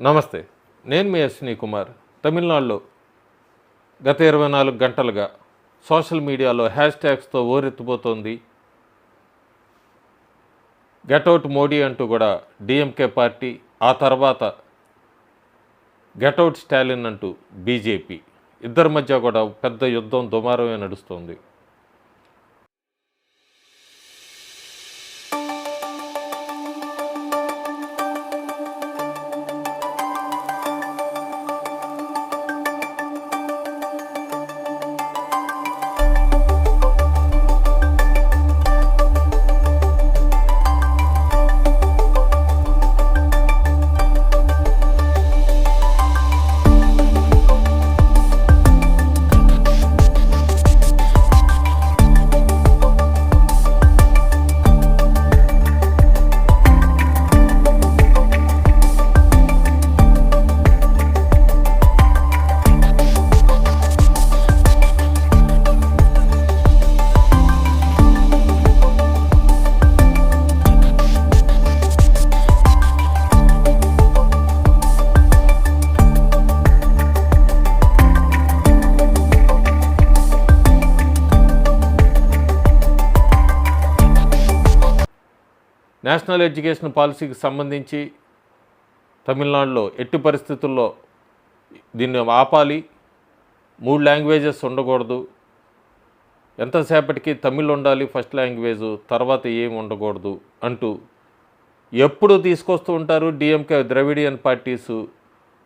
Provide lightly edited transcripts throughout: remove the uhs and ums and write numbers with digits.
నమస్తే. నేను మీ అశ్విని కుమార్. తమిళనాడులో గత 24 గంటలుగా సోషల్ మీడియాలో హ్యాష్‌ట్యాగ్స్‌తో హోరెత్తిపోతోంది. గెటౌట్ మోడీ అంటూ కూడా డీఎంకే పార్టీ, ఆ తర్వాత గెటౌట్ స్టాలిన్ అంటూ బీజేపీ. ఇద్దరి మధ్య కూడా పెద్ద యుద్ధం దుమారమే నడుస్తోంది. నేషనల్ ఎడ్యుకేషన్ పాలసీకి సంబంధించి తమిళనాడులో ఎట్టి పరిస్థితుల్లో దీన్ని ఆపాలి, 3 లాంగ్వేజెస్ ఉండకూడదు, ఎంతసేపటికి తమిళ్ ఉండాలి ఫస్ట్ లాంగ్వేజు, తర్వాత ఏం ఉండకూడదు అంటూ ఎప్పుడు తీసుకొస్తూ ఉంటారు DMK Dravidian parties.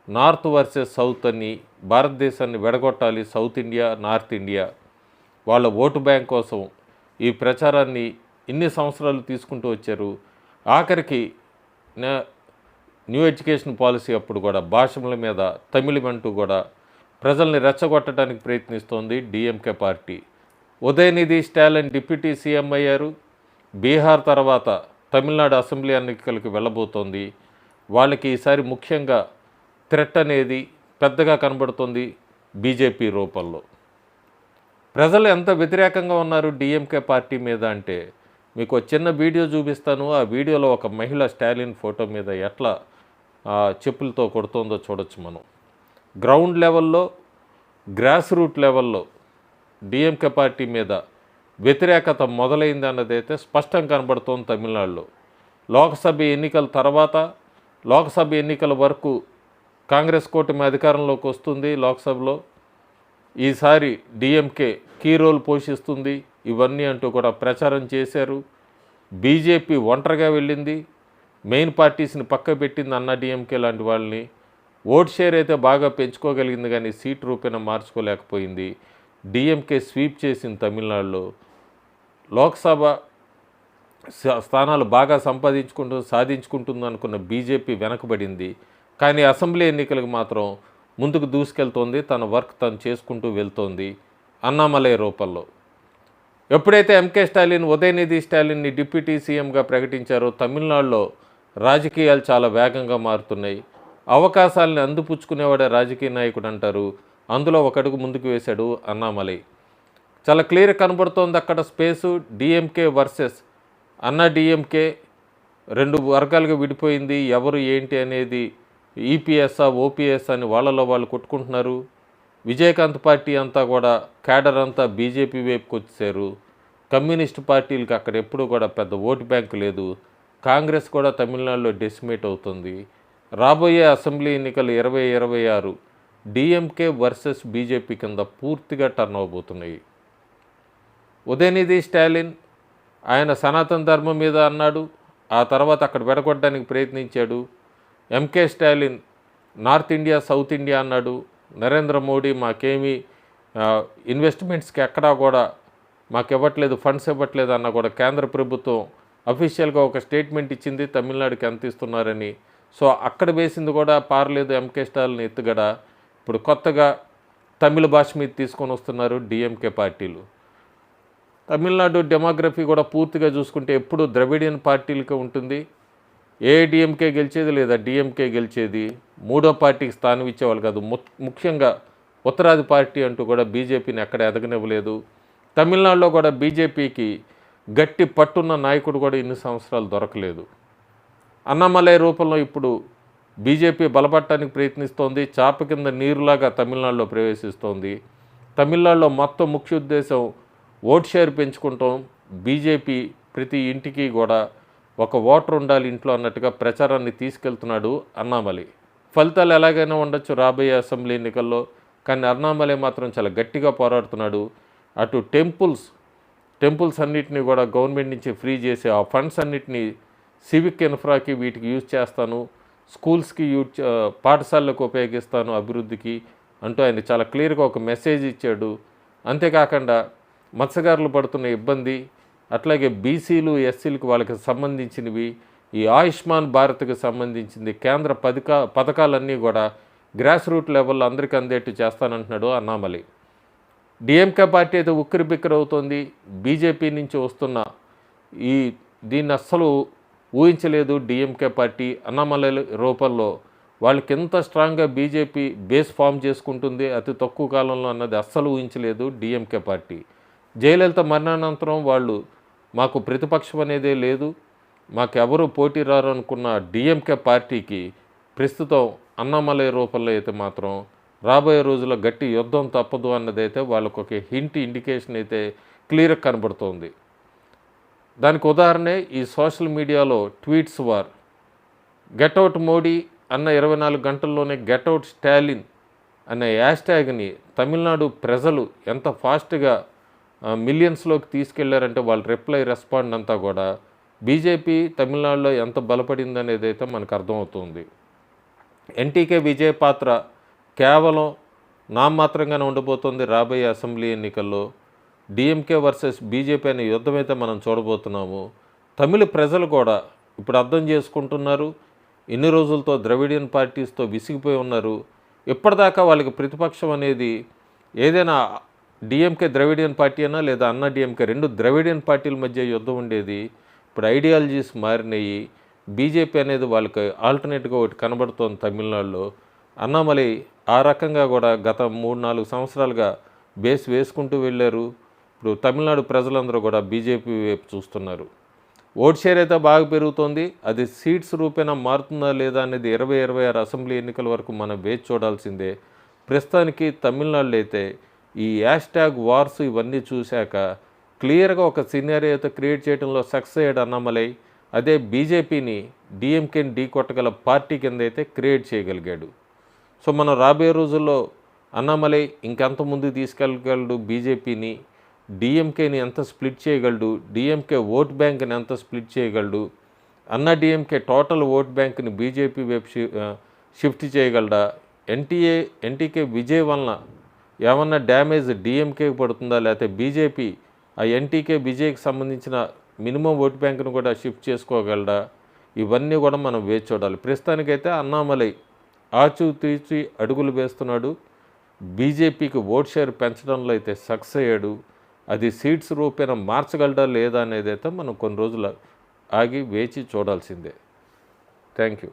North versus south అని, భారతదేశాన్ని విడగొట్టాలి, సౌత్ ఇండియా నార్త్ ఇండియా, వాళ్ళ ఓటు బ్యాంక్ కోసం ఈ ప్రచారాన్ని ఇన్ని సంవత్సరాలు తీసుకుంటూ వచ్చారు. ఆఖరికి న్యూ ఎడ్యుకేషన్ పాలసీ అప్పుడు కూడా భాషల మీద తమిళం అంటూ కూడా ప్రజల్ని రెచ్చగొట్టడానికి ప్రయత్నిస్తోంది DMK party. Udhayanidhi Stalin deputy CM అయ్యారు. బీహార్ తర్వాత తమిళనాడు అసెంబ్లీ ఎన్నికలకు వెళ్ళబోతోంది. వాళ్ళకి ఈసారి ముఖ్యంగా థ్రెట్ అనేది పెద్దగా కనబడుతుంది బీజేపీ రూపంలో. ప్రజలు ఎంత వ్యతిరేకంగా ఉన్నారు డిఎంకే పార్టీ మీద అంటే మీకు చిన్న వీడియో చూపిస్తాను. ఆ వీడియోలో ఒక మహిళ స్టాలిన్ ఫోటో మీద ఎట్లా చెప్పులతో కొడుతోందో చూడొచ్చు మనం. గ్రౌండ్ లెవెల్లో, గ్రాస్ రూట్ లెవెల్లో డిఎంకే పార్టీ మీద వ్యతిరేకత మొదలైంది అన్నదైతే స్పష్టం కనబడుతోంది తమిళనాడులో. లోక్సభ ఎన్నికల తర్వాత, లోక్సభ ఎన్నికల వరకు కాంగ్రెస్ కూటమి అధికారంలోకి వస్తుంది. లోక్సభలో ఈసారి డిఎంకే కీ రోల్ పోషిస్తుంది ఇవన్నీ అంటూ కూడా ప్రచారం చేశారు. బీజేపీ ఒంటరిగా వెళ్ళింది, మెయిన్ పార్టీస్ని పక్క పెట్టింది. అన్నా డిఎంకే లాంటి వాళ్ళని ఓట్ షేర్ అయితే బాగా పెంచుకోగలిగింది, కానీ సీట్ రూపేణ మార్చుకోలేకపోయింది. డిఎంకే స్వీప్ చేసింది తమిళనాడులో. లోక్సభ స్థానాలు బాగా సాధించుకుంటుంది అనుకున్న బీజేపీ వెనకబడింది. కానీ అసెంబ్లీ ఎన్నికలకు మాత్రం ముందుకు దూసుకెళ్తోంది, తన వర్క్ తను చేసుకుంటూ వెళ్తోంది అన్నామలై రూపంలో. ఎప్పుడైతే ఎంకే స్టాలిన్ ఉదయనిధి స్టాలిన్ని డిప్యూటీ సీఎంగా ప్రకటించారో తమిళనాడులో రాజకీయాలు చాలా వేగంగా మారుతున్నాయి. అవకాశాలను అందిపుచ్చుకునేవాడే రాజకీయ నాయకుడు అంటారు. అందులో ఒక అడుగు ముందుకు వేశాడు అన్నామలై. చాలా క్లియర్ కనబడుతోంది అక్కడ స్పేసు. డిఎంకే వర్సెస్ అన్నా డిఎంకే 2 వర్గాలుగా విడిపోయింది. ఎవరు ఏంటి అనేది ఈపీఎస్ఆ ఓపీఎస్ అని వాళ్ళలో వాళ్ళు కొట్టుకుంటున్నారు. విజయకాంత్ పార్టీ అంతా కూడా క్యాడర్ అంతా బీజేపీ వైపుకి వచ్చేసారు. కమ్యూనిస్ట్ పార్టీలకు అక్కడ ఎప్పుడూ కూడా పెద్ద ఓటు బ్యాంకు లేదు. కాంగ్రెస్ కూడా తమిళనాడులో డెసిమేట్ అవుతుంది. రాబోయే అసెంబ్లీ ఎన్నికలు 2026 డిఎంకే వర్సెస్ బీజేపీ కింద పూర్తిగా టర్న్ అవబోతున్నాయి. ఉదయనిధి స్టాలిన్ ఆయన సనాతన ధర్మం మీద అన్నాడు, ఆ తర్వాత అక్కడ విడగొట్టడానికి ప్రయత్నించాడు. MK Stalin north India south India అన్నాడు. నరేంద్ర మోడీ మాకేమీ ఇన్వెస్ట్మెంట్స్కి ఎక్కడా కూడా మాకు ఇవ్వట్లేదు, ఫండ్స్ ఇవ్వట్లేదు అన్న కూడా కేంద్ర ప్రభుత్వం అఫీషియల్గా ఒక స్టేట్మెంట్ ఇచ్చింది తమిళనాడుకి ఎంత ఇస్తున్నారని. సో అక్కడ వేసింది కూడా పారలేదు ఎంకే స్టాలిన్ ఎత్తుగడ. ఇప్పుడు కొత్తగా తమిళ భాష మీద తీసుకొని వస్తున్నారు డిఎంకే పార్టీలు. తమిళనాడు డెమోగ్రఫీ కూడా పూర్తిగా చూసుకుంటే ఎప్పుడు ద్రవిడియన్ పార్టీలకే ఉంటుంది. ఏఐడిఎంకే గెలిచేది లేదా డిఎంకే గెలిచేది. మూడో పార్టీకి స్థానం ఇచ్చేవాళ్ళు కాదు. ముఖ్యంగా ఉత్తరాది పార్టీ అంటూ కూడా బీజేపీని ఎక్కడ ఎదగనివ్వలేదు. తమిళనాడులో కూడా బీజేపీకి గట్టి పట్టున్న నాయకుడు కూడా ఇన్ని సంవత్సరాలు దొరకలేదు. అన్నామలై రూపంలో ఇప్పుడు బీజేపీ బలపడటానికి ప్రయత్నిస్తోంది. చాప కింద నీరులాగా తమిళనాడులో ప్రవేశిస్తోంది. తమిళనాడులో మొత్తం ముఖ్య ఉద్దేశం ఓట్ షేర్ పెంచుకుంటాం. బీజేపీ ప్రతి ఇంటికి కూడా ఒక ఓటర్ ఉండాలి ఇంట్లో అన్నట్టుగా ప్రచారాన్ని తీసుకెళ్తున్నాడు అన్నామలై. ఫలితాలు ఎలాగైనా ఉండొచ్చు రాబోయే అసెంబ్లీ ఎన్నికల్లో, కానీ అన్నామలై మాత్రం చాలా గట్టిగా పోరాడుతున్నాడు. అటు టెంపుల్స్ అన్నిటిని కూడా గవర్నమెంట్ నుంచి ఫ్రీ చేసి ఆ ఫండ్స్ అన్నిటినీ సివిక్ ఇన్ఫ్రాకి వీటికి యూజ్ చేస్తాను, స్కూల్స్కి పాఠశాలకు ఉపయోగిస్తాను అభివృద్ధికి అంటూ ఆయన చాలా క్లియర్గా ఒక మెసేజ్ ఇచ్చాడు. అంతేకాకుండా మత్స్యకారులు పడుతున్న ఇబ్బంది, అట్లాగే బీసీలు ఎస్సీలకు వాళ్ళకి సంబంధించినవి, ఈ ఆయుష్మాన్ భారత్కి సంబంధించింది కేంద్ర పథకాలన్నీ కూడా గ్రాస్ రూట్ లెవెల్లో అందరికీ అందేట్టు చేస్తానంటున్నాడు అన్నామలై. డిఎంకే పార్టీ అయితే ఉక్కిరి బిక్కిరి అవుతోంది. బీజేపీ నుంచి వస్తున్న దీన్ని అస్సలు ఊహించలేదు డిఎంకే పార్టీ. అన్నామలై రూపంలో వాళ్ళకి ఎంత స్ట్రాంగ్గా బీజేపీ బేస్ ఫామ్ చేసుకుంటుంది అతి తక్కువ కాలంలో అన్నది అస్సలు ఊహించలేదు డిఎంకే పార్టీ. జయలలిత మరణానంతరం వాళ్ళు మాకు ప్రతిపక్షం అనేదే లేదు, మాకెవరూ పోటీ రారు అనుకున్న డిఎంకే పార్టీకి ప్రస్తుతం అన్నామలై రూపంలో అయితే మాత్రం రాబోయే రోజుల్లో గట్టి యుద్ధం తప్పదు అన్నదైతే వాళ్ళకు ఒక ఇండికేషన్ అయితే క్లియర్గా కనబడుతోంది. దానికి ఉదాహరణే ఈ సోషల్ మీడియాలో ట్వీట్స్ వార్. గెట్అవుట్ మోడీ అన్న 24 గంటల్లోనే గెట్అవుట్ స్టాలిన్ అనే హ్యాష్ట్యాగ్ని తమిళనాడు ప్రజలు ఎంత ఫాస్ట్గా మిలియన్స్లోకి తీసుకెళ్లారంటే వాళ్ళ రెస్పాండ్ అంతా కూడా బీజేపీ తమిళనాడులో ఎంత బలపడింది అనేది అయితే మనకు అర్థమవుతుంది. ఎన్టీకే విజయ పాత్ర కేవలం నామమాత్రంగానే ఉండబోతోంది రాబోయే అసెంబ్లీ ఎన్నికల్లో. డిఎంకే వర్సెస్ బీజేపీ అనే యుద్ధం అయితే మనం చూడబోతున్నాము. తమిళ ప్రజలు కూడా ఇప్పుడు అర్థం చేసుకుంటున్నారు. ఇన్ని రోజులతో ద్రవిడియన్ పార్టీస్తో విసిగిపోయి ఉన్నారు. ఇప్పటిదాకా వాళ్ళకి ప్రతిపక్షం అనేది ఏదైనా డిఎంకే ద్రవిడియన్ పార్టీ అయినా లేదా అన్నా డిఎంకే, రెండు ద్రవిడియన్ పార్టీల మధ్య యుద్ధం ఉండేది. ఇప్పుడు ఐడియాలజీస్ మారినాయి. బీజేపీ అనేది వాళ్ళకి ఆల్టర్నేట్గా ఒకటి కనబడుతోంది తమిళనాడులో. అన్నామలై ఆ రకంగా కూడా గత 3-4 సంవత్సరాలుగా బేస్ వేసుకుంటూ వెళ్ళారు. ఇప్పుడు తమిళనాడు ప్రజలందరూ కూడా బీజేపీ వైపు చూస్తున్నారు. ఓట్ షేర్ అయితే బాగా పెరుగుతోంది. అది సీట్స్ రూపేణా మారుతుందా లేదా అనేది 2026 అసెంబ్లీ ఎన్నికల వరకు మనం వేచి చూడాల్సిందే. ప్రస్తుతానికి తమిళనాడులో అయితే ఈ హ్యాష్ట్యాగ్ వార్స్ ఇవన్నీ చూశాక క్లియర్గా ఒక సినారియో అయితే క్రియేట్ చేయడంలో సక్సెస్ అయ్యాడు అన్నామలై. అదే బీజేపీని డిఎంకేని ఢీకొట్టగల పార్టీ కింద అయితే క్రియేట్ చేయగలిగాడు. సో మనం రాబోయే రోజుల్లో అన్నామలై ఇంకెంత ముందుకు తీసుకెళ్ళగలడు, బీజేపీని డిఎంకేని ఎంత స్ప్లిట్ చేయగలడు, డిఎంకే ఓట్ బ్యాంక్ని ఎంత స్ప్లిట్ చేయగలడు, అన్నా డిఎంకే టోటల్ ఓట్ బ్యాంక్ని బీజేపీ వైపు షిఫ్ట్ చేయగలడా, ఎన్టీకే విజయ్ వలన ఏమన్నా డ్యామేజ్ డిఎంకేకి పడుతుందా, లేకపోతే బీజేపీ ఆ ఎన్టీకే విజయ్కి సంబంధించిన మినిమం ఓట్ బ్యాంక్ను కూడా షిఫ్ట్ చేసుకోగలడా, ఇవన్నీ కూడా మనం వేచి చూడాలి. ప్రస్తుతానికైతే అన్నామలై ఆచితూచి అడుగులు వేస్తున్నాడు. బీజేపీకి ఓట్ షేర్ పెంచడంలో అయితే సక్సెస్ అయ్యాడు. అది సీట్స్ రూపేణా మార్చగలడా లేదా అనేది అయితే మనం కొన్ని రోజులు ఆగి వేచి చూడాల్సిందే. Thank you.